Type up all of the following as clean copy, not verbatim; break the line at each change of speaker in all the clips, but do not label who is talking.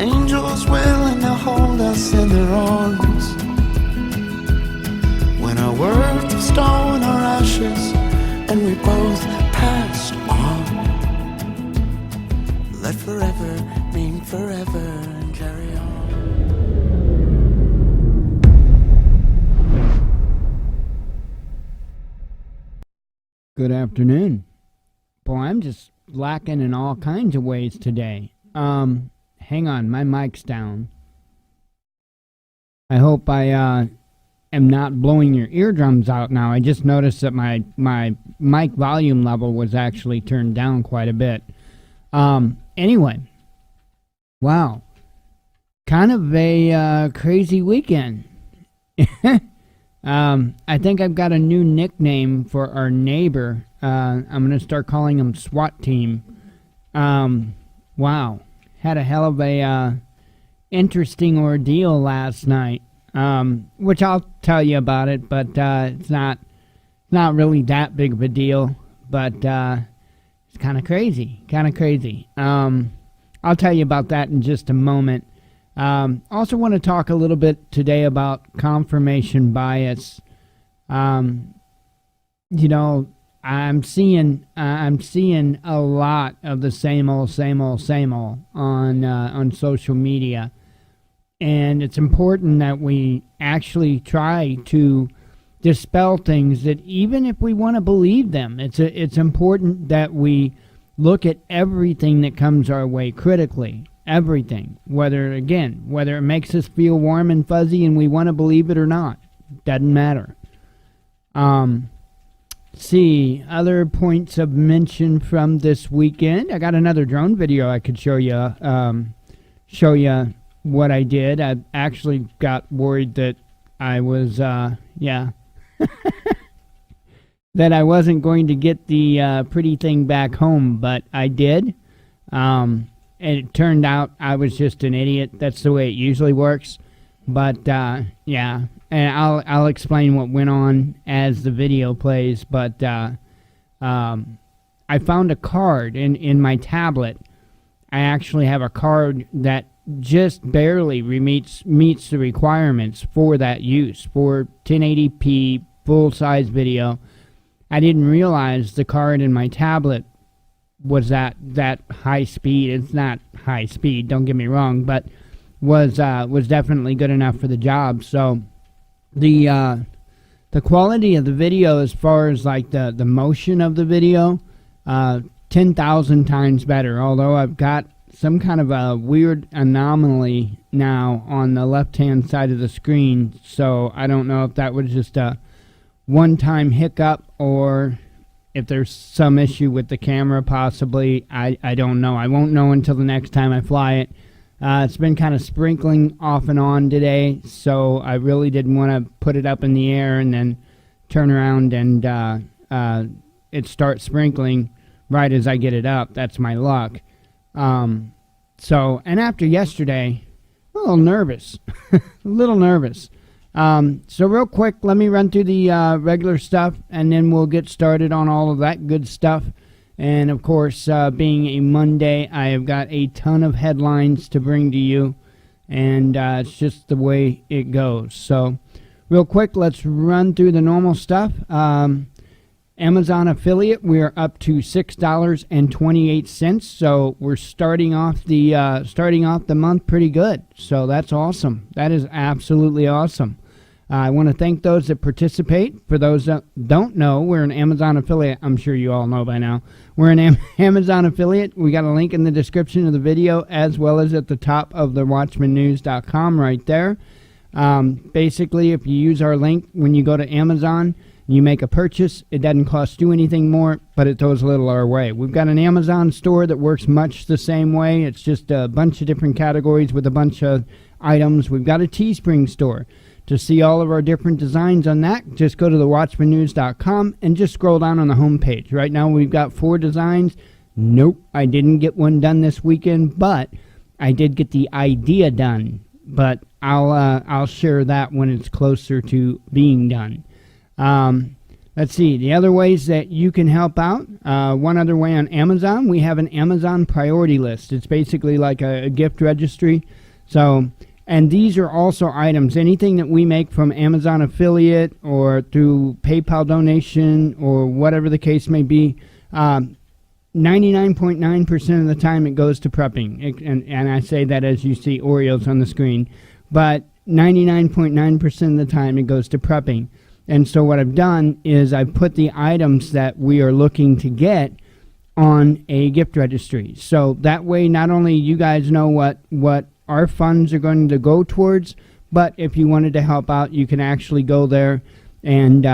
angels will and they'll hold us in their arms. When our words of stone are ashes and we both passed on, let forever mean forever and carry on.
Good afternoon. Boy, I'm just lacking in all kinds of ways today. Hang on, my mic's down. I hope I am not blowing your eardrums out now. I just noticed that my mic volume level was actually turned down quite a bit. Anyway, wow. Kind of a crazy weekend. I think I've got a new nickname for our neighbor. I'm going to start calling him SWAT Team. Wow. Had a hell of a interesting ordeal last night, which I'll tell you about it, but it's not really that big of a deal, but it's kind of crazy. I'll tell you about that in just a moment. Also want to talk a little bit today about confirmation bias. You know, I'm seeing a lot of the same old on social media, and it's important that we actually try to dispel things that, even if we want to believe them, it's important that we look at everything that comes our way critically. Everything, whether it makes us feel warm and fuzzy and we want to believe it or not, doesn't matter. See, other points of mention from this weekend. I got another drone video I could show you what I did. I actually got worried that I was that I wasn't going to get the pretty thing back home, but I did. And it turned out I was just an idiot. That's the way it usually works. But, yeah. And I'll explain what went on as the video plays. But I found a card in my tablet. I actually have a card that just barely meets the requirements for that use. For 1080p full-size video. I didn't realize the card in my tablet was that high speed. It's not high speed, don't get me wrong, but was definitely good enough for the job. So the quality of the video, as far as like the motion of the video, 10,000 times better. Although I've got some kind of a weird anomaly now on the left-hand side of the screen, so I don't know if that was just a one-time hiccup or if there's some issue with the camera, possibly. I don't know. I won't know until the next time I fly it. It's been kind of sprinkling off and on today, so I really didn't want to put it up in the air and then turn around and it starts sprinkling right as I get it up. That's my luck. And after yesterday, a little nervous. So real quick, let me run through the regular stuff, and then we'll get started on all of that good stuff. And, of course, being a Monday, I have got a ton of headlines to bring to you, and it's just the way it goes. So real quick, let's run through the normal stuff. Amazon affiliate, we are up to $6.28, so we're starting off the month pretty good. So that's awesome. That is absolutely awesome. I want to thank those that participate. For those that don't know, we're an Amazon affiliate. I'm sure you all know by now. We're an Amazon affiliate. We got a link in the description of the video, as well as at the top of the WatchmanNews.com right there. Basically, if you use our link when you go to Amazon, you make a purchase. It doesn't cost you anything more, but it throws a little our way. We've got an Amazon store that works much the same way. It's just a bunch of different categories with a bunch of items. We've got a Teespring store. To see all of our different designs on that, just go to the WatchmanNews.com and just scroll down on the home page. Right now we've got 4 designs. Nope, I didn't get one done this weekend, but I did get the idea done. But I'll share that when it's closer to being done. let's see, the other ways that you can help out. One other way on Amazon, we have an Amazon priority list. It's basically like a gift registry. So, and these are also items, anything that we make from Amazon affiliate or through PayPal donation or whatever the case may be. 99.9% of the time it goes to prepping. And I say that as you see Oreos on the screen. But 99.9% of the time it goes to prepping. And so what I've done is I've put the items that we are looking to get on a gift registry. So that way not only you guys know what our funds are going to go towards, but if you wanted to help out, you can actually go there and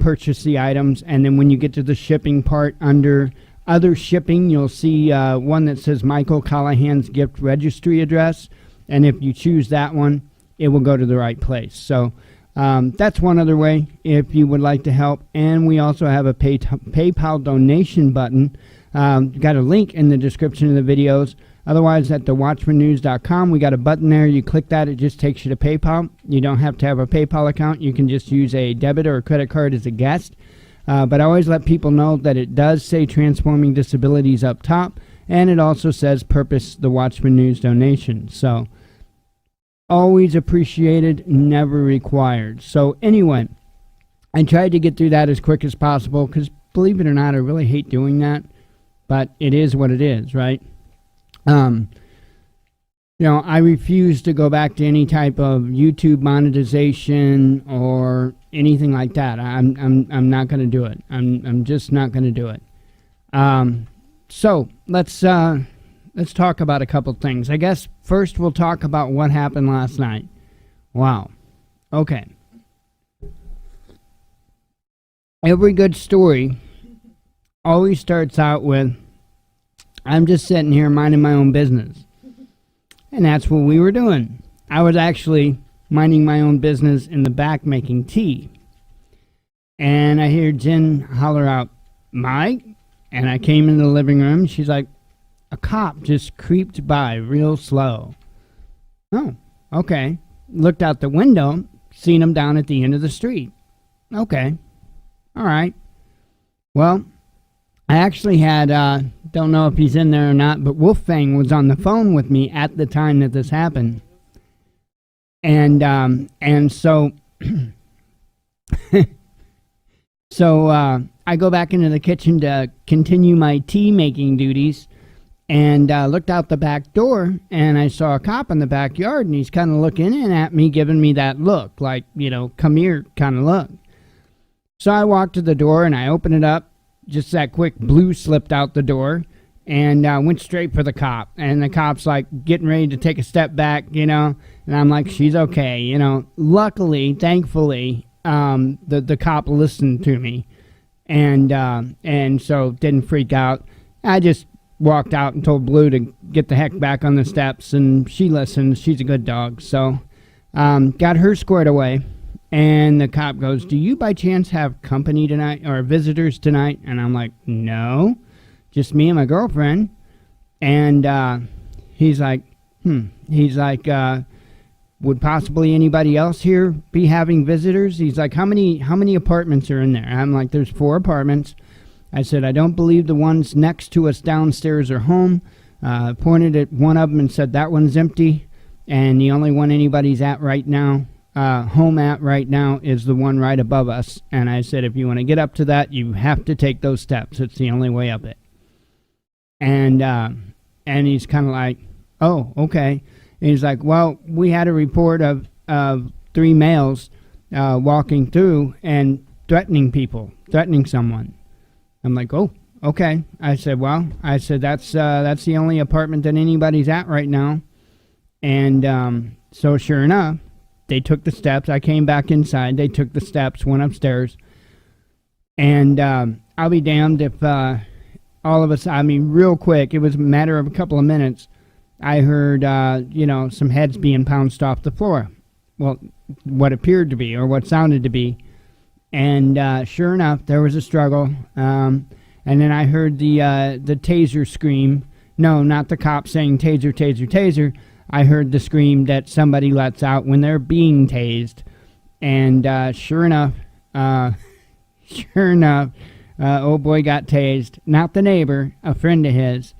purchase the items. And then when you get to the shipping part under other shipping, you'll see one that says Michael Callahan's gift registry address. And if you choose that one, it will go to the right place. So that's one other way if you would like to help. And we also have a PayPal donation button. Got a link in the description of the videos. Otherwise, at thewatchmannews.com, we got a button there. You click that, it just takes you to PayPal. You don't have to have a PayPal account. You can just use a debit or a credit card as a guest. But I always let people know that it does say Transforming Disabilities up top, and it also says Purpose the Watchman News donation. So always appreciated, never required. So anyway, I tried to get through that as quick as possible because, believe it or not, I really hate doing that. But it is what it is, right? I refuse to go back to any type of YouTube monetization or anything like that. I'm not going to do it. I'm just not going to do it. So let's talk about a couple things. I guess first we'll talk about what happened last night. Wow. Okay. Every good story always starts out with, I'm just sitting here minding my own business. And that's what we were doing. I was actually minding my own business in the back making tea. And I hear Jen holler out, Mike? And I came into the living room. She's like, a cop just creeped by real slow. Oh, okay. Looked out the window, seen him down at the end of the street. Okay. All right. Well, I actually had, don't know if he's in there or not, but Wolfgang was on the phone with me at the time that this happened. And so, I go back into the kitchen to continue my tea making duties and looked out the back door and I saw a cop in the backyard and he's kind of looking in at me, giving me that look, like, come here kind of look. So I walked to the door and I opened it up. Just that quick blue slipped out the door and went straight for the cop. And the cop's like getting ready to take a step back, and I'm like, she's okay, Luckily, thankfully, the cop listened to me and so didn't freak out. I just walked out and told Blue to get the heck back on the steps, and she listened. She's a good dog. So got her squared away. And the cop goes, do you by chance have company tonight or visitors tonight? And I'm like, no, just me and my girlfriend. And he's like, would possibly anybody else here be having visitors? He's like, how many apartments are in there? I'm like, there's 4 apartments. I said, I don't believe the ones next to us downstairs are home. Pointed at one of them and said, that one's empty. And the only one anybody's at right now, home at right now, is the one right above us. And I said, if you want to get up to that, you have to take those steps. It's the only way up it. And he's kind of like, oh, okay. And he's like, well, we had a report of 3 males walking through and threatening someone. I'm like, oh, okay. I said, that's the only apartment that anybody's at right now. And so sure enough, they took the steps. I came back inside. They took the steps, went upstairs. And I'll be damned if all of us, real quick, it was a matter of a couple of minutes, I heard, some heads being pounced off the floor. Well, what appeared to be, or what sounded to be. And sure enough, there was a struggle. And then I heard the taser scream. No, not the cop saying taser, taser, taser. I heard the scream that somebody lets out when they're being tased. And sure enough, sure enough, old boy got tased. Not the neighbor, a friend of his.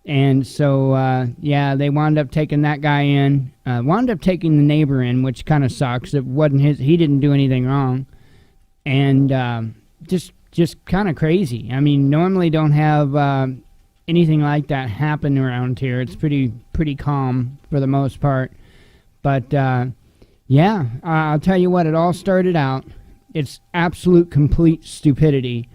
And so, yeah, they wound up taking that guy in. Wound up taking the neighbor in, which kind of sucks. It wasn't his. He didn't do anything wrong. And just kind of crazy. I mean, normally don't have anything like that happen around here. It's pretty calm for the most part. But yeah, I'll tell you what. It all started out. It's absolute complete stupidity.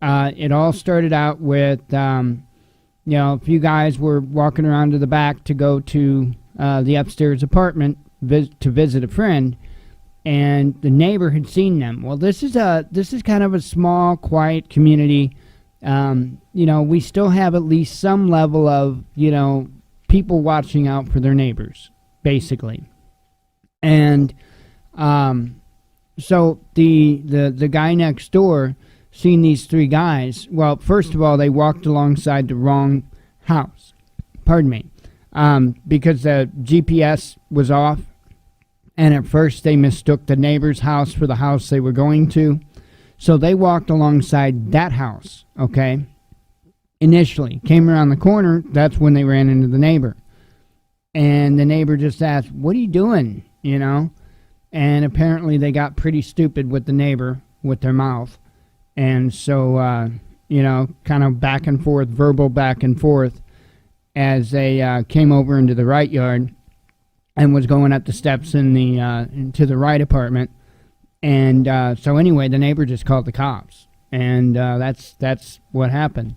It all started out with a few guys were walking around to the back to go to the upstairs apartment to visit a friend. And the neighbor had seen them. Well, this is kind of a small, quiet community. We still have at least some level of people watching out for their neighbors, basically. And so the guy next door seen these three guys. Well, first of all, they walked alongside the wrong house. Pardon me, because the GPS was off. And at first they mistook the neighbor's house for the house they were going to. So they walked alongside that house, okay? Initially. Came around the corner, that's when they ran into the neighbor. And the neighbor just asked, "What are you doing?" And apparently they got pretty stupid with the neighbor, with their mouth. And so, kind of back and forth, verbal back and forth, as they came over into the right yard. And was going up the steps into the right apartment, and so anyway, the neighbor just called the cops, and that's what happened.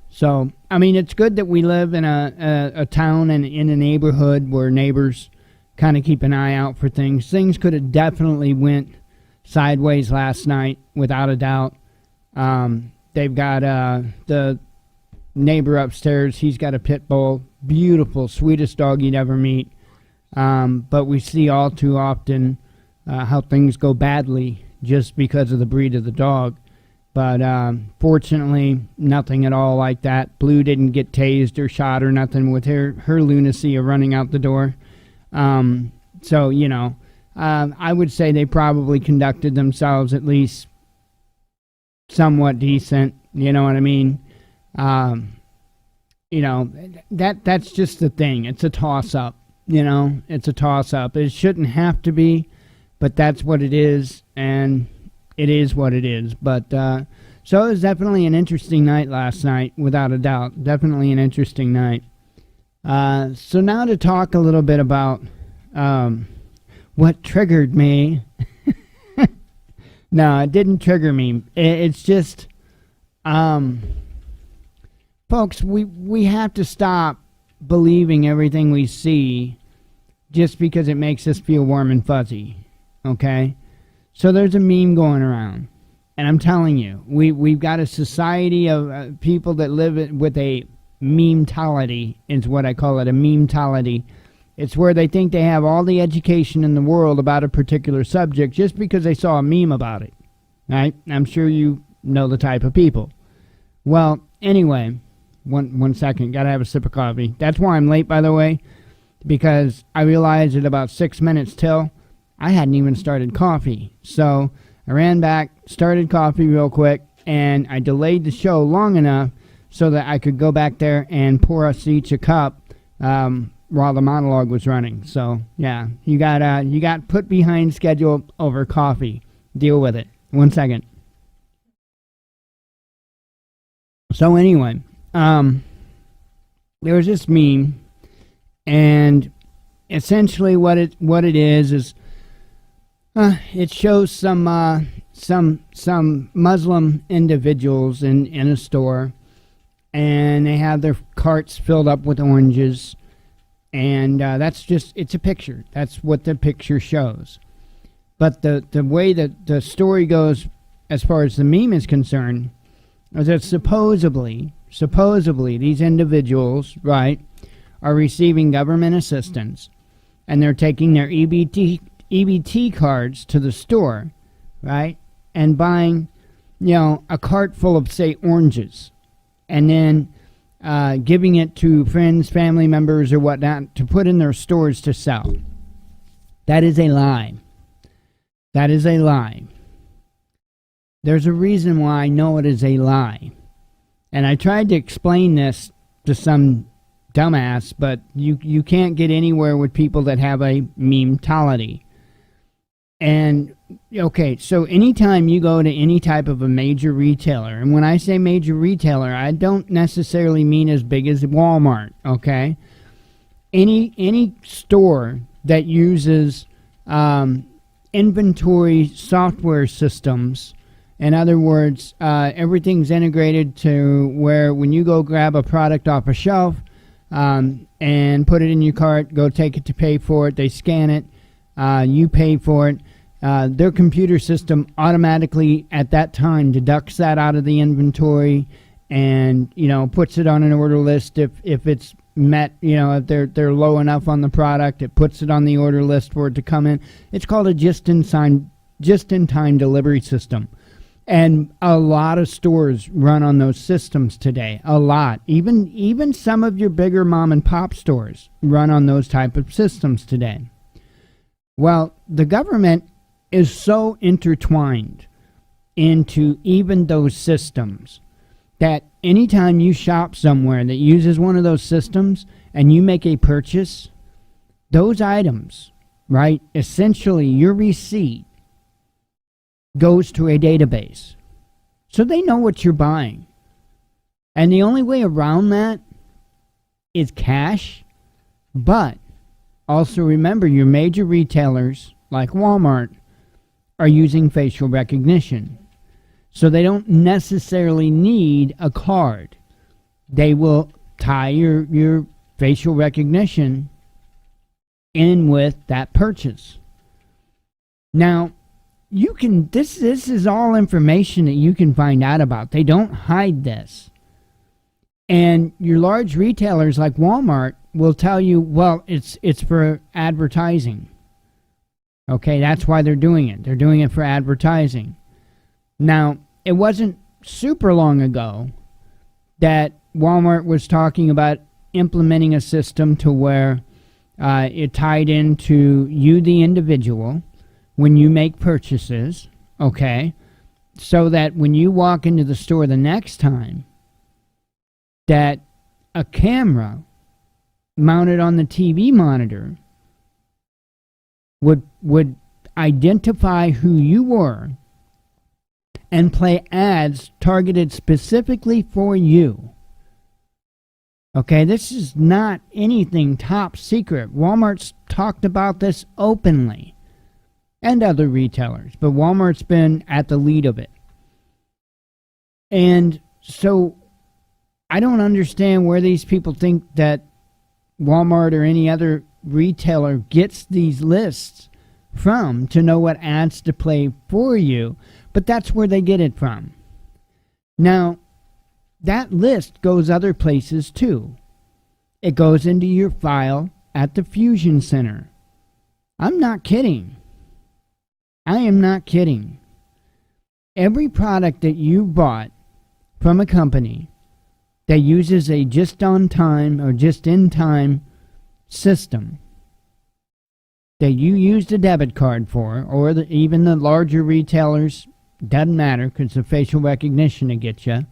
So I mean, it's good that we live in a town and in a neighborhood where neighbors kind of keep an eye out for things. Things could have definitely went sideways last night, without a doubt. They've got the neighbor upstairs. He's got a pit bull, beautiful, sweetest dog you'd ever meet. But we see all too often how things go badly just because of the breed of the dog. But fortunately, nothing at all like that. Blue didn't get tased or shot or nothing with her lunacy of running out the door. So, I would say they probably conducted themselves at least somewhat decent. You know what I mean? That's just the thing. It's a toss-up. It's a toss-up. It shouldn't have to be, but that's what it is, and it is what it is. But so it was definitely an interesting night last night, without a doubt. Definitely an interesting night. So now to talk a little bit about what triggered me. No, it didn't trigger me. It's just, folks, we have to stop believing everything we see just because it makes us feel warm and fuzzy, okay? So there's a meme going around, and I'm telling you, we've got a society of people that live with a memetality, is what I call it, a memetality. It's where they think they have all the education in the world about a particular subject just because they saw a meme about it, right? I'm sure you know the type of people. Well, anyway, One second, gotta have a sip of coffee. That's why I'm late, by the way, because I realized at about 6 minutes till, I hadn't even started coffee. So I ran back, started coffee real quick, and I delayed the show long enough so that I could go back there and pour us each a cup while the monologue was running. So yeah, you got put behind schedule over coffee. Deal with it. 1 second. So anyway. There was this meme, and essentially what it is it shows some Muslim individuals in a store, and they have their carts filled up with oranges, and it's a picture. That's what the picture shows. But the way that the story goes, as far as the meme is concerned, is that supposedly these individuals, right, are receiving government assistance, and they're taking their EBT cards to the store, right, and buying, a cart full of, say, oranges, and then giving it to friends, family members, or whatnot to put in their stores to sell. That is a lie. That is a lie. There's a reason why I know it is a lie. And I tried to explain this to some dumbass, but you can't get anywhere with people that have a memetality. And, okay, so anytime you go to any type of a major retailer, and when I say major retailer, I don't necessarily mean as big as Walmart, okay? Any store that uses inventory software systems, in other words, everything's integrated to where when you go grab a product off a shelf and put it in your cart, go take it to pay for it, they scan it, you pay for it. Their computer system automatically at that time deducts that out of the inventory and, puts it on an order list if it's met, if they're low enough on the product, it puts it on the order list for it to come in. It's called a just-in-time delivery system. And a lot of stores run on those systems today. A lot. Even some of your bigger mom and pop stores run on those type of systems today. Well, the government is so intertwined into even those systems that anytime you shop somewhere that uses one of those systems and you make a purchase, those items, right, essentially your receipt goes to a database. So they know what you're buying. And the only way around that is cash. But also remember, your major retailers like Walmart are using facial recognition. So they don't necessarily need a card. They will tie your facial recognition in with that purchase. Now, you can this is all information that you can find out about. They don't hide this. And your large retailers like Walmart will tell you, well, it's for advertising. Okay, that's why they're doing it. They're doing it for advertising. Now, it wasn't super long ago that Walmart was talking about implementing a system to where it tied into you, the individual, when you make purchases, okay, so that when you walk into the store the next time, that a camera mounted on the TV monitor would identify who you were and play ads targeted specifically for you. Okay, this is not anything top secret. Walmart's talked about this openly, and other retailers, but Walmart's been at the lead of it. And so I don't understand where these people think that Walmart or any other retailer gets these lists from to know what ads to play for you, but that's where they get it from. Now, that list goes other places too. It goes into your file at the Fusion Center. I'm not kidding. I am not kidding. Every product that you bought from a company that uses a just-on-time or just-in-time system that you used a debit card for, or even the larger retailers, doesn't matter because the facial recognition to get you,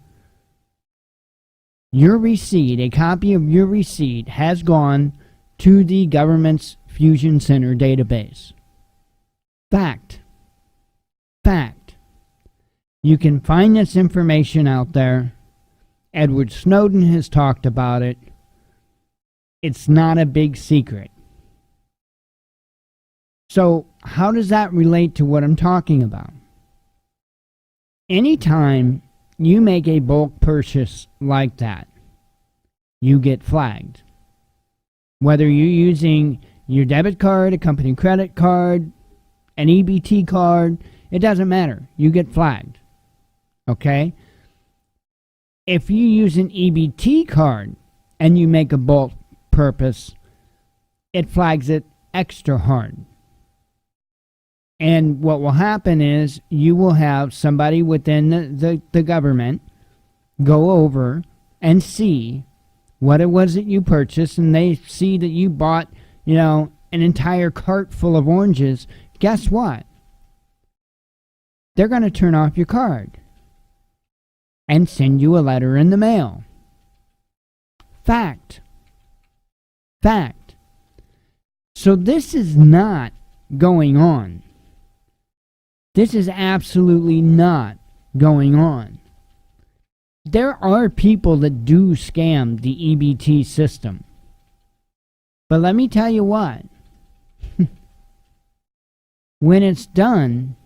your receipt, a copy of your receipt, has gone to the government's Fusion Center database. Fact. Fact. You can find this information out there. Edward Snowden has talked about it. It's not a big secret. So, how does that relate to what I'm talking about? Anytime you make a bulk purchase like that, you get flagged. Whether you're using your debit card, a company credit card, an EBT card, it doesn't matter. You get flagged. Okay? If you use an EBT card and you make a bulk purchase, it flags it extra hard. And what will happen is you will have somebody within the government go over and see what it was that you purchased, and they see that you bought, an entire cart full of oranges. Guess what? they're going to turn off your card and send you a letter in the mail. Fact. Fact. So this is not going on. This is absolutely not going on. There are people that do scam the EBT system. But let me tell you what. When it's done,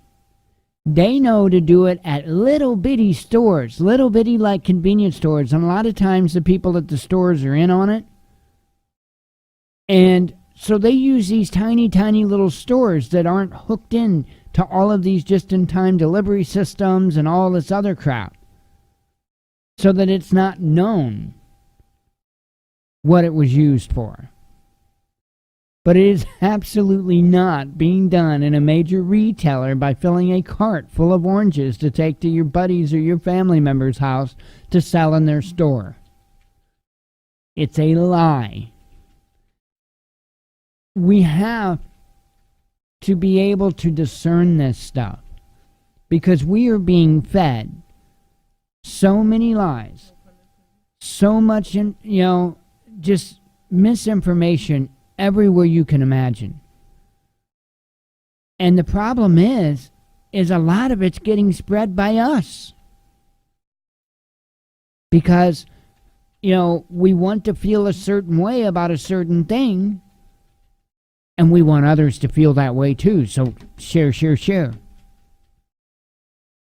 they know to do it at little bitty stores, little bitty like convenience stores. And a lot of times the people at the stores are in on it. And so they use these tiny, tiny little stores that aren't hooked in to all of these just-in-time delivery systems and all this other crap, so that it's not known what it was used for. But it is absolutely not being done in a major retailer by filling a cart full of oranges to take to your buddies or your family member's house to sell in their store. It's a lie. We have to be able to discern this stuff, because we are being fed so many lies, so much, just misinformation everywhere you can imagine. And the problem is a lot of it's getting spread by us. Because, we want to feel a certain way about a certain thing, and we want others to feel that way too. So share, share, share.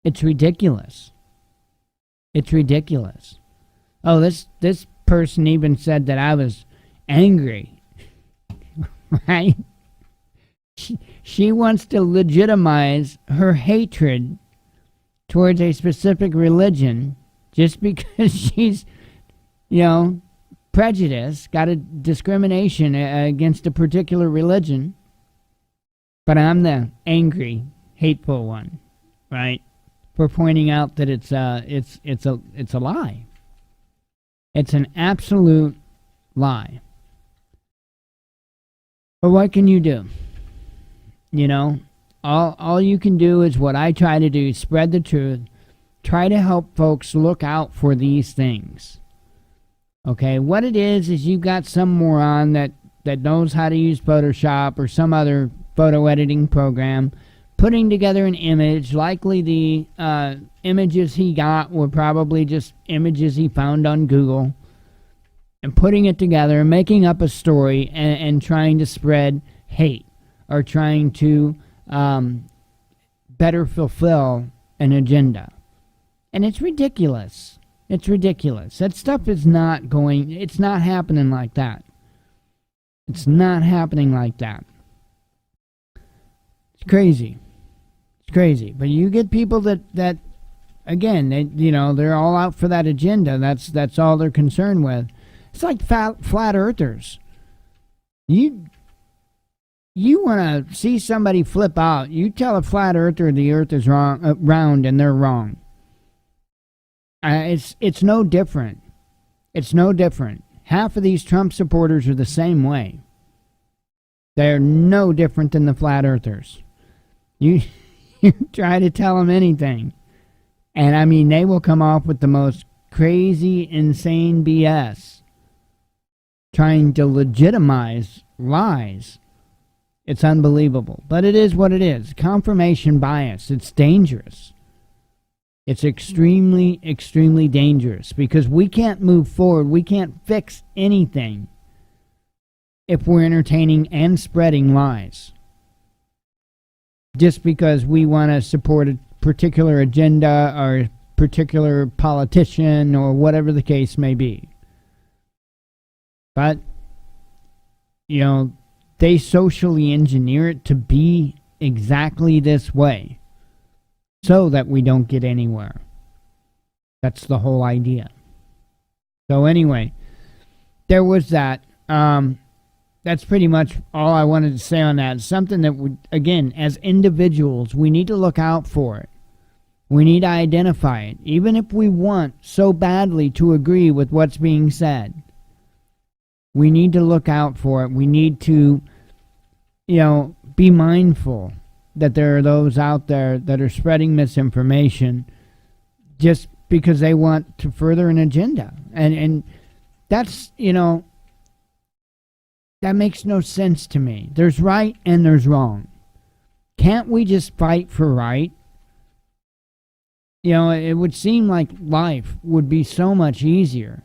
It's ridiculous. It's ridiculous. Oh, this person even said that I was angry. Right? She wants to legitimize her hatred towards a specific religion just because she's, prejudiced, got a discrimination against a particular religion. But I'm the angry, hateful one, right? For pointing out that it's a lie. It's an absolute lie. But what can you do? All you can do is what I try to do, spread the truth, try to help folks look out for these things. Okay, what it is you've got some moron that knows how to use Photoshop or some other photo editing program, putting together an image. Likely the images he got were probably just images he found on Google, and putting it together, making up a story, and trying to spread hate, or trying to better fulfill an agenda. And it's ridiculous. It's ridiculous. That stuff is it's not happening like that. It's not happening like that. It's crazy. It's crazy. But you get people that again, they're all out for that agenda. That's all they're concerned with. It's like flat earthers. You want to see somebody flip out, you tell a flat earther the earth is round, and they're wrong. It's no different. It's no different. Half of these Trump supporters are the same way. They're no different than the flat earthers. You try to tell them anything, and they will come off with the most crazy, insane BS, trying to legitimize lies. It's unbelievable. But it is what it is. Confirmation bias. It's dangerous. It's extremely, extremely dangerous, because we can't move forward. We can't fix anything if we're entertaining and spreading lies, just because we want to support a particular agenda or a particular politician or whatever the case may be. But, they socially engineer it to be exactly this way, so that we don't get anywhere. That's the whole idea. So anyway, there was that. That's pretty much all I wanted to say on that. Something that would, again, as individuals, we need to look out for it. We need to identify it, even if we want so badly to agree with what's being said. We need to look out for it. We need to, be mindful that there are those out there that are spreading misinformation just because they want to further an agenda. And that's, that makes no sense to me. There's right and there's wrong. Can't we just fight for right? It would seem like life would be so much easier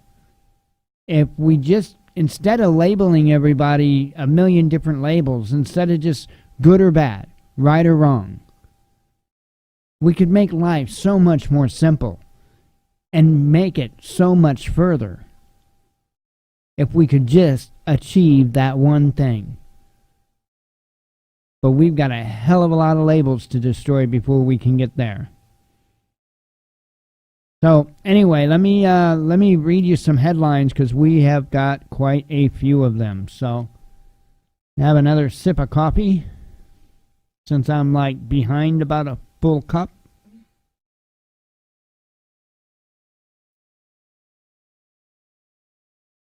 if we just, instead of labeling everybody a million different labels, instead of just good or bad, right or wrong, we could make life so much more simple and make it so much further if we could just achieve that one thing. But we've got a hell of a lot of labels to destroy before we can get there. So anyway, let me read you some headlines because we have got quite a few of them. So have another sip of coffee since I'm like behind about a full cup.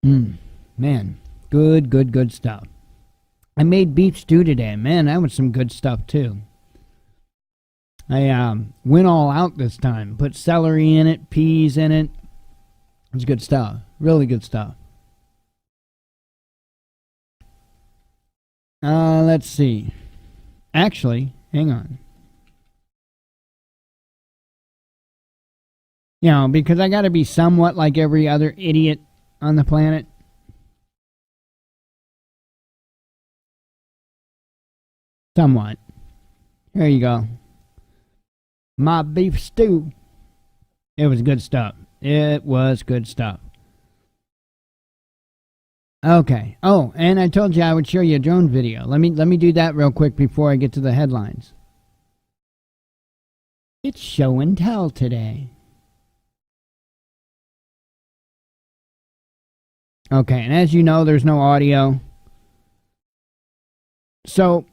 Man, good stuff. I made beef stew today. Man, that was some good stuff too. I went all out this time. Put celery in it, peas in it. It's good stuff. Really good stuff. Let's see. Actually, hang on. Because I got to be somewhat like every other idiot on the planet. Somewhat. Here you go. My beef stew. It was good stuff. It was good stuff. Okay. Oh, and I told you I would show you a drone video. Let me do that real quick before I get to the headlines. It's show and tell today. Okay, and as you know, there's no audio. So,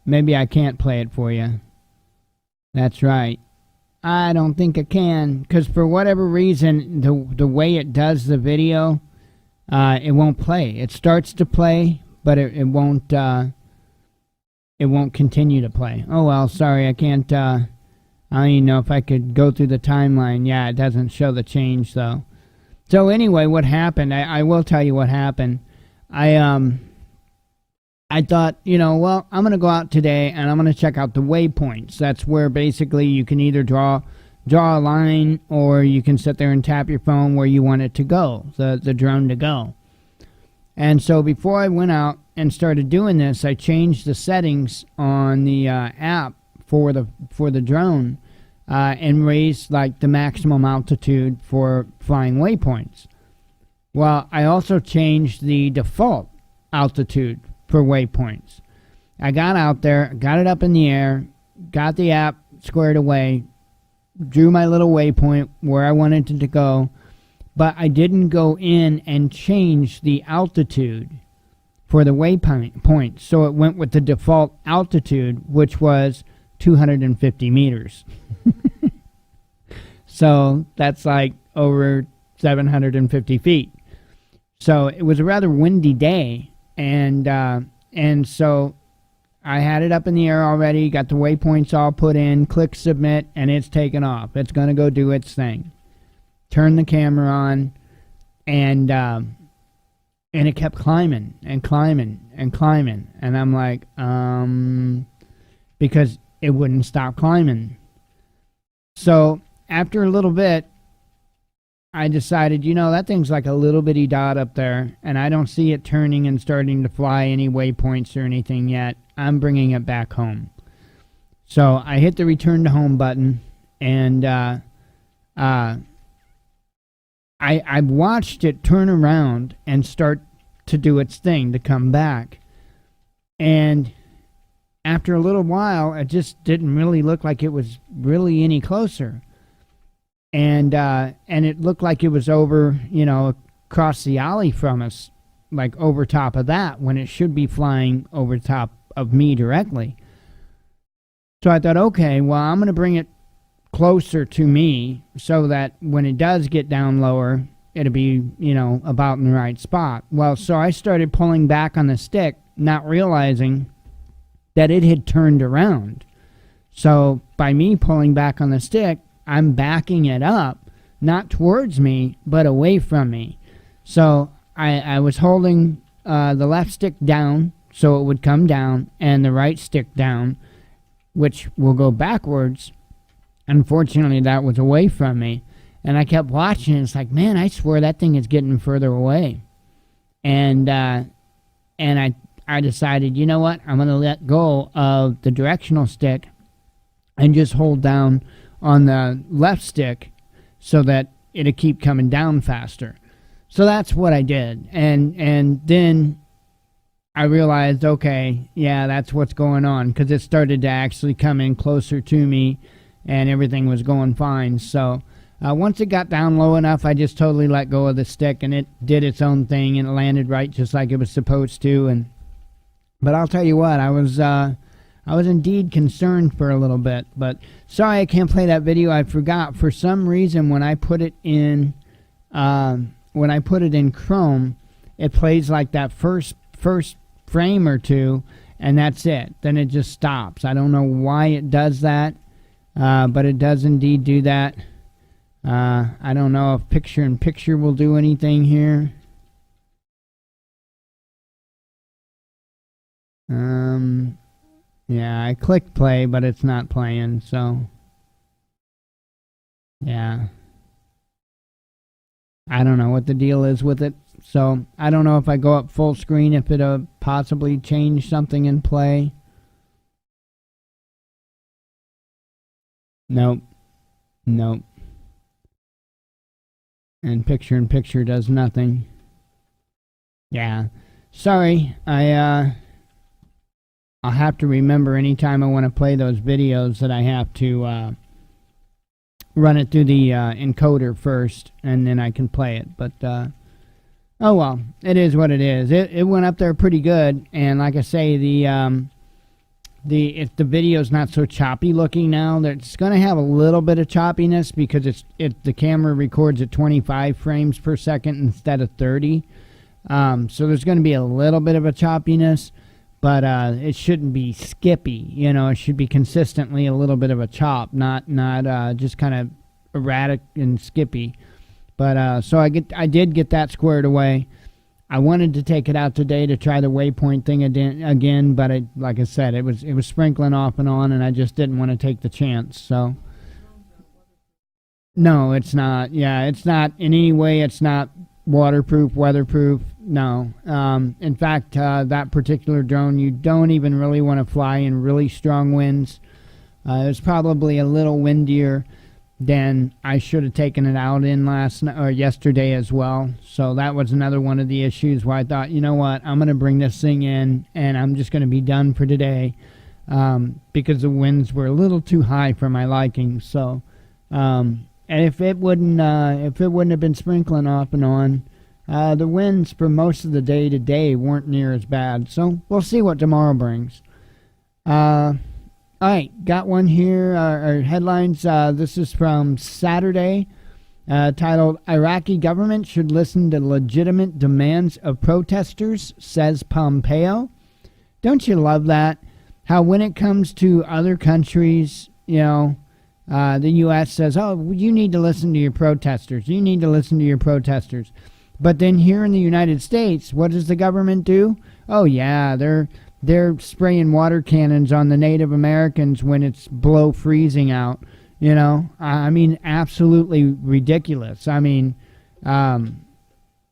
maybe I can't play it for you. That's right. I don't think I can, because for whatever reason, the way it does the video, it won't play. It starts to play, but it won't continue to play. Oh well, sorry, I can't. I don't even know if I could go through the timeline. Yeah, it doesn't show the change though. So anyway, what happened? I will tell you what happened. I thought, well, I'm going to go out today and I'm going to check out the waypoints. That's where basically you can either draw a line or you can sit there and tap your phone where you want it to go, the drone to go. And so before I went out and started doing this, I changed the settings on the app for the drone and raised like the maximum altitude for flying waypoints. Well, I also changed the default altitude for waypoints. I got out there, got it up in the air, got the app squared away, drew my little waypoint where I wanted it to go, but I didn't go in and change the altitude for the waypoint. So it went with the default altitude, which was 250 meters. So that's like over 750 feet. So it was a rather windy day. And so I had it up in the air already, got the waypoints all put in, click submit, and it's taken off. It's going to go do its thing. Turn the camera on, and it kept climbing and climbing and climbing. And I'm like, because it wouldn't stop climbing. So after a little bit, I decided, that thing's like a little bitty dot up there, and I don't see it turning and starting to fly any waypoints or anything yet. I'm bringing it back home. So I hit the return to home button, and I watched it turn around and start to do its thing, to come back. And after a little while, it just didn't really look like it was really any closer. And it looked like it was over, across the alley from us, like over top of that, when it should be flying over top of me directly. So I thought, okay, well, I'm going to bring it closer to me so that when it does get down lower, it'll be, about in the right spot. Well, so I started pulling back on the stick, not realizing that it had turned around. So by me pulling back on the stick, I'm backing it up, not towards me, but away from me. So I was holding the left stick down so it would come down, and the right stick down, which will go backwards. Unfortunately, that was away from me. And I kept watching. It's like, man, I swear that thing is getting further away. And I decided, you know what? I'm going to let go of the directional stick and just hold down on the left stick so that it'll keep coming down faster. So that's what I did. And then I realized, okay, yeah, that's what's going on, because it started to actually come in closer to me and everything was going fine. So once it got down low enough, I just totally let go of the stick, and it did its own thing, and it landed right just like it was supposed to. But I'll tell you what, I was indeed concerned for a little bit. But sorry I can't play that video. I forgot. For some reason, when I put it in Chrome, it plays like that first frame or two, and that's it. Then it just stops. I don't know why it does that, but it does indeed do that. I don't know if picture-in-picture will do anything here. Yeah, I clicked play, but it's not playing, so yeah. I don't know what the deal is with it. So I don't know if I go up full screen, if it'll possibly change something in play. Nope. And picture-in-picture does nothing. Yeah. Sorry, I'll have to remember anytime I want to play those videos that I have to run it through the encoder first, and then I can play it. But oh well, it is what it is. It went up there pretty good, and like I say, if the video's not so choppy looking now, it's going to have a little bit of choppiness because the camera records at 25 frames per second instead of 30. So there's going to be a little bit of a choppiness, but it shouldn't be skippy. It should be consistently a little bit of a chop, not just kind of erratic and skippy. But so I did get that squared away. I wanted to take it out today to try the waypoint thing again, but like I said, it was sprinkling off and on, and I just didn't want to take the chance. So no, it's not. Yeah, it's not in any way. It's not waterproof, weatherproof. No. In fact, that particular drone, you don't even really want to fly in really strong winds. It was probably a little windier than I should have taken it out in yesterday as well. So that was another one of the issues where I thought, you know what, I'm going to bring this thing in and I'm just going to be done for today, because the winds were a little too high for my liking. So, and if it wouldn't have been sprinkling off and on, the winds for most of the day today weren't near as bad. So we'll see what tomorrow brings. All right, got one here. Our headlines. This is from Saturday, titled "Iraqi Government Should Listen to Legitimate Demands of Protesters," says Pompeo. Don't you love that? How when it comes to other countries, the U.S. says, oh, you need to listen to your protesters. You need to listen to your protesters. But then here in the United States, what does the government do? Oh, yeah, they're spraying water cannons on the Native Americans when it's below freezing out. I mean, absolutely ridiculous. I mean,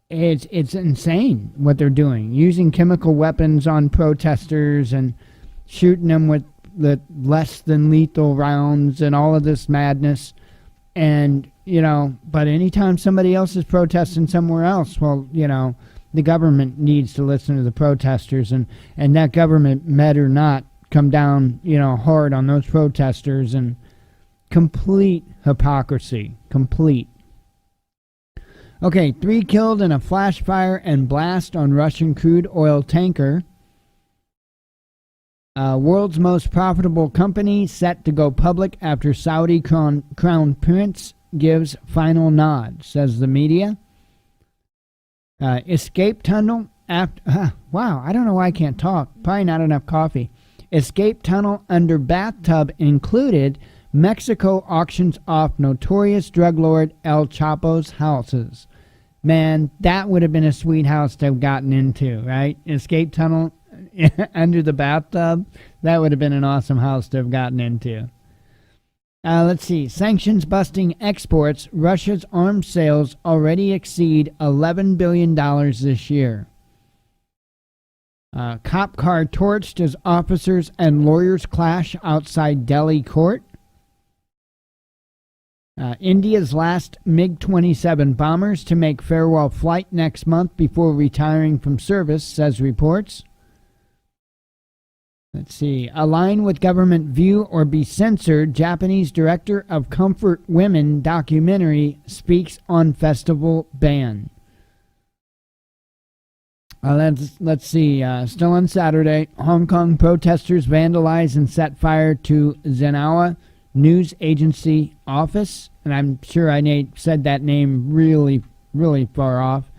it's insane what they're doing, using chemical weapons on protesters and shooting them with the less than lethal rounds and all of this madness. And, but anytime somebody else is protesting somewhere else, well, the government needs to listen to the protesters, and that government better not come down, hard on those protesters. And complete hypocrisy. Complete. Okay, 3 killed in a flash fire and blast on Russian crude oil tanker. World's most profitable company set to go public after Saudi crown prince gives final nod, says the media. Escape tunnel after... wow, I don't know why I can't talk. Probably not enough coffee. Escape tunnel under bathtub included. Mexico auctions off notorious drug lord El Chapo's houses. Man, that would have been a sweet house to have gotten into, right? Escape tunnel under the bathtub. That would have been an awesome house to have gotten into. Let's see. Sanctions busting exports. Russia's arms sales already exceed $11 billion this year. Cop car torched as officers and lawyers clash outside Delhi court. India's last MiG-27 bombers to make farewell flight next month before retiring from service, says reports. Let's see. Align with government view or be censored. Japanese director of Comfort Women documentary speaks on festival ban. Let's see. Still on Saturday, Hong Kong protesters vandalized and set fire to Xinhua news agency office. And I'm sure I said that name really, really far off.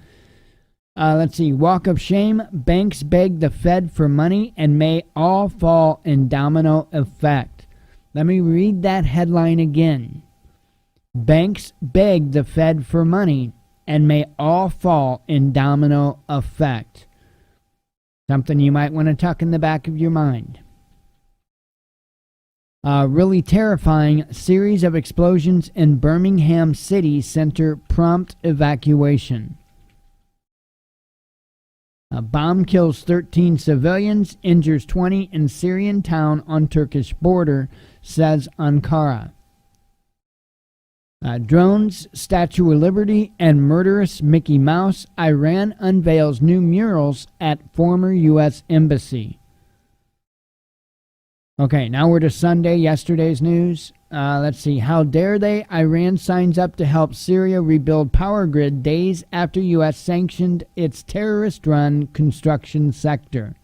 Let's see. Walk of shame. Banks beg the Fed for money and may all fall in domino effect. Let me read that headline again. Banks beg the Fed for money and may all fall in domino effect. Something you might want to tuck in the back of your mind. Really terrifying series of explosions in Birmingham city center prompt evacuation. A bomb kills 13 civilians, injures 20 in Syrian town on Turkish border, says Ankara. Drones, Statue of Liberty, and murderous Mickey Mouse. Iran unveils new murals at former U.S. embassy. Okay, now we're to Sunday, yesterday's news. Let's see. How dare they? Iran signs up to help Syria rebuild power grid days after U.S. sanctioned its terrorist-run construction sector.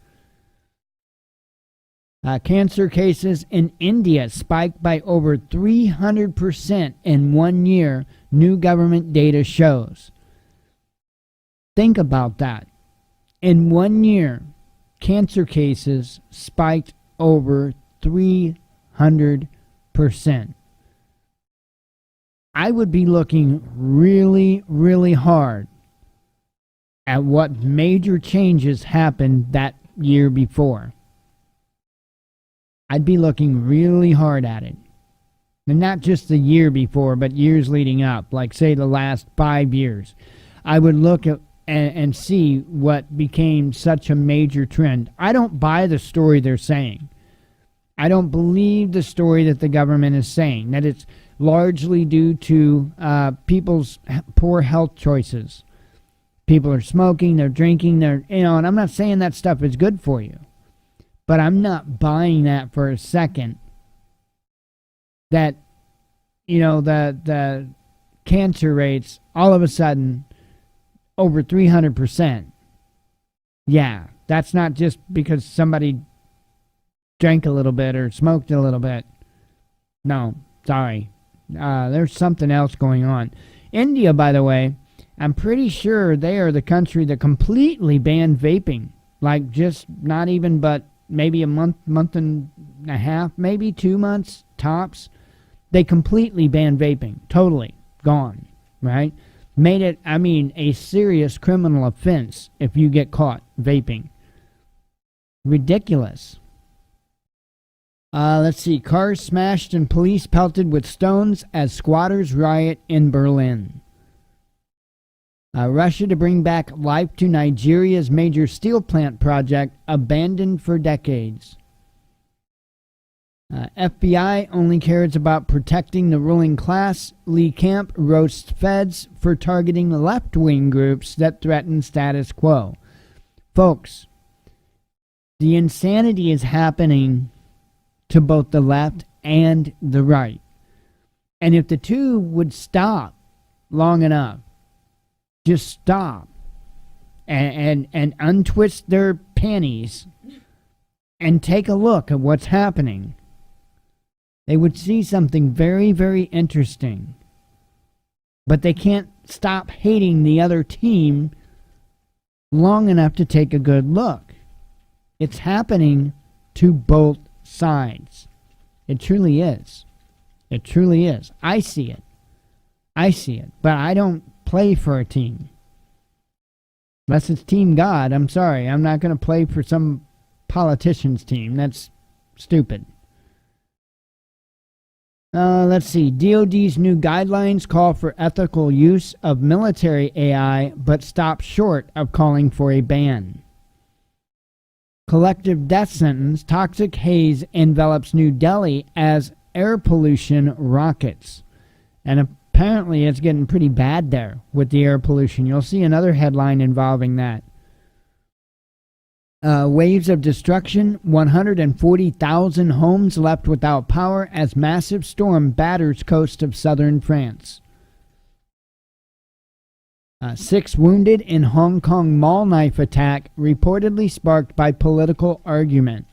Cancer cases in India spiked by over 300% in 1 year, new government data shows. Think about that. In 1 year, cancer cases spiked over 300%. I would be looking really, really hard at what major changes happened that year before. I'd be looking really hard at it. And not just the year before, but years leading up, like say the last 5 years. I would look at and see what became such a major trend. I don't buy the story they're saying. I don't believe the story that the government is saying, that it's largely due to people's poor health choices. People are smoking, they're drinking, and I'm not saying that stuff is good for you. But I'm not buying that for a second. That, the cancer rates, all of a sudden, over 300%. Yeah, that's not just because somebody drank a little bit or smoked a little bit. No, sorry. There's something else going on. India, by the way, I'm pretty sure they are the country that completely banned vaping. Like just not even but maybe a month and a half, maybe 2 months tops. They completely banned vaping. Totally gone, right? Made it, a serious criminal offense if you get caught vaping. Ridiculous. Let's see. Cars smashed and police pelted with stones as squatters riot in Berlin. Russia to bring back life to Nigeria's major steel plant project abandoned for decades. FBI only cares about protecting the ruling class. Lee Camp roasts feds for targeting left-wing groups that threaten status quo. Folks, the insanity is happening to both the left and the right. And if the two would stop long enough, just stop and untwist their panties and take a look at what's happening, they would see something very, very interesting. But they can't stop hating the other team long enough to take a good look. It's happening to both sides. It truly is. It truly is. I see it. I see it. But I don't play for a team. Unless it's Team God, I'm sorry. I'm not going to play for some politician's team. That's stupid. Let's see. DOD's new guidelines call for ethical use of military AI, but stop short of calling for a ban. Collective death sentence, toxic haze envelops New Delhi as air pollution rockets. And apparently it's getting pretty bad there with the air pollution. You'll see another headline involving that. Waves of destruction, 140,000 homes left without power as massive storm batters coast of southern France. 6 wounded in Hong Kong mall knife attack, reportedly sparked by political argument.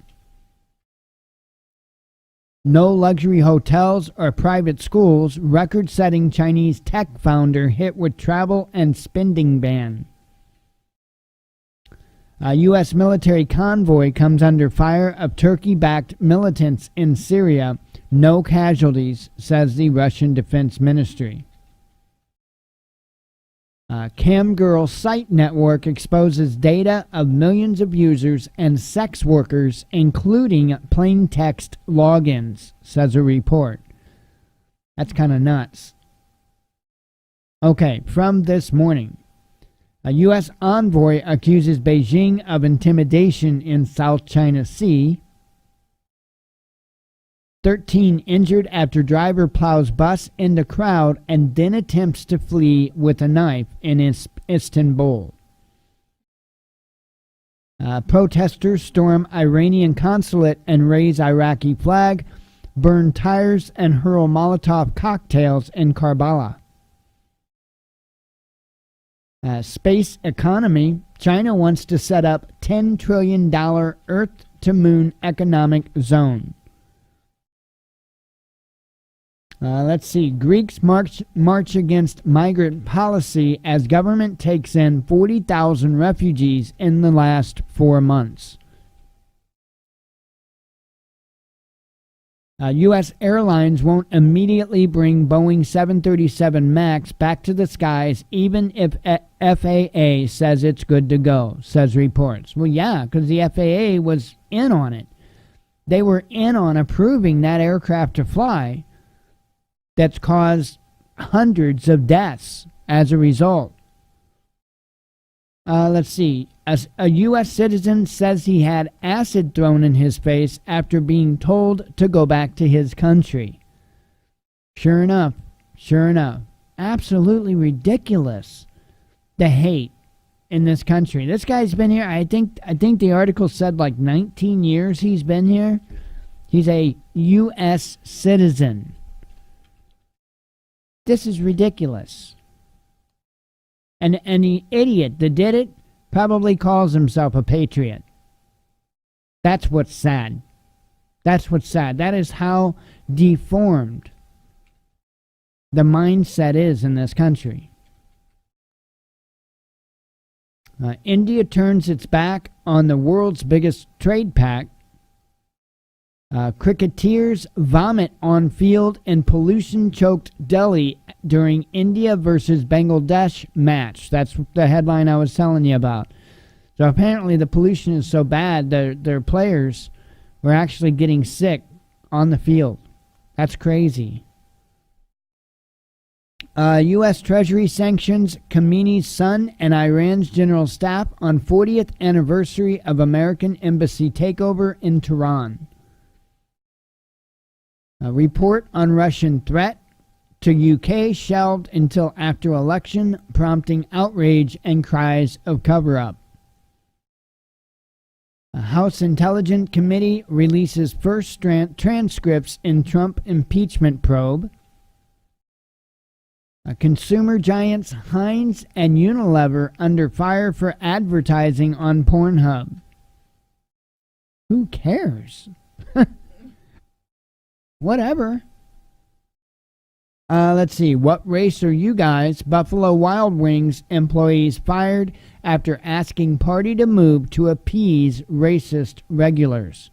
No luxury hotels or private schools, record-setting Chinese tech founder hit with travel and spending ban. A U.S. military convoy comes under fire of Turkey-backed militants in Syria. No casualties, says the Russian Defense Ministry. Camgirl site network exposes data of millions of users and sex workers, including plain text logins, says a report. That's kind of nuts. Okay, from this morning. A U.S. envoy accuses Beijing of intimidation in South China Sea. 13 injured after driver plows bus into crowd and then attempts to flee with a knife in Istanbul. Protesters storm Iranian consulate and raise Iraqi flag, burn tires and hurl Molotov cocktails in Karbala. Space economy. China wants to set up $10 trillion Earth-to-Moon economic zone. Let's see. Greeks march against migrant policy as government takes in 40,000 refugees in the last 4 months. U.S. airlines won't immediately bring Boeing 737 MAX back to the skies even if FAA says it's good to go, says reports. Well, yeah, because the FAA was in on it. They were in on approving that aircraft to fly. That's caused hundreds of deaths as a result. Let's see. A U.S. citizen says he had acid thrown in his face after being told to go back to his country. Sure enough. Absolutely ridiculous, the hate in this country. This guy's been here, I think the article said like 19 years he's been here. He's a U.S. citizen. This is ridiculous. And the idiot that did it probably calls himself a patriot. That's what's sad. That is how deformed the mindset is in this country. India turns its back on the world's biggest trade pact. Cricketers vomit on field in pollution-choked Delhi during India versus Bangladesh match. That's the headline I was telling you about. So apparently the pollution is so bad that their players were actually getting sick on the field. That's crazy. U.S. Treasury sanctions Khamenei's son and Iran's general staff on 40th anniversary of American embassy takeover in Tehran. A report on Russian threat to UK shelved until after election, prompting outrage and cries of cover-up. A House Intelligence Committee releases first transcripts in Trump impeachment probe. Consumer giants Heinz and Unilever under fire for advertising on Pornhub. Who cares? Whatever. Let's see. What race are you guys? Buffalo Wild Wings employees fired after asking party to move to appease racist regulars.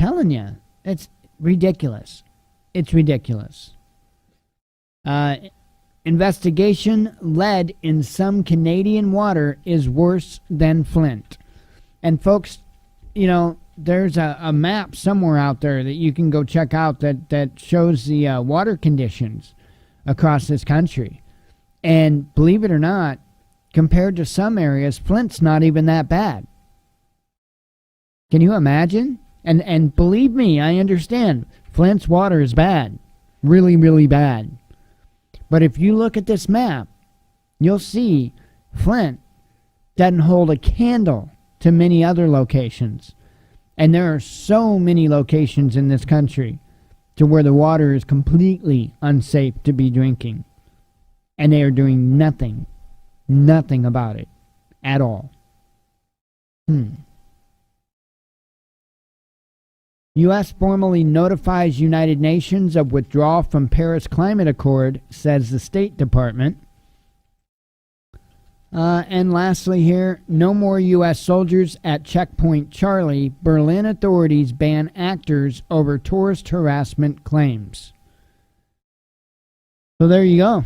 telling you, it's ridiculous. It's ridiculous. Investigation lead in some Canadian water is worse than Flint. And folks, you know, there's a map somewhere out there that you can go check out that shows the water conditions across this country. And believe it or not, compared to some areas, Flint's not even that bad. Can you imagine? And believe me, I understand. Flint's water is bad. Really, really bad. But if you look at this map, you'll see Flint doesn't hold a candle to many other locations. And there are so many locations in this country to where the water is completely unsafe to be drinking. And they are doing nothing about it at all. U.S. formally notifies United Nations of withdrawal from Paris Climate Accord, says the State Department. And lastly here, no more U.S. soldiers at Checkpoint Charlie. Berlin authorities ban actors over tourist harassment claims. So there you go.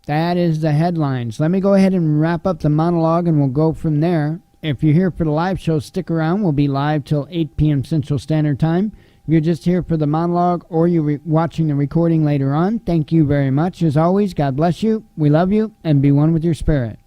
That is the headlines. Let me go ahead and wrap up the monologue and we'll go from there. If you're here for the live show, stick around. We'll be live till 8 p.m. Central Standard Time. If you're just here for the monologue or you're watching the recording later on, thank you very much. As always, God bless you. We love you and be one with your spirit.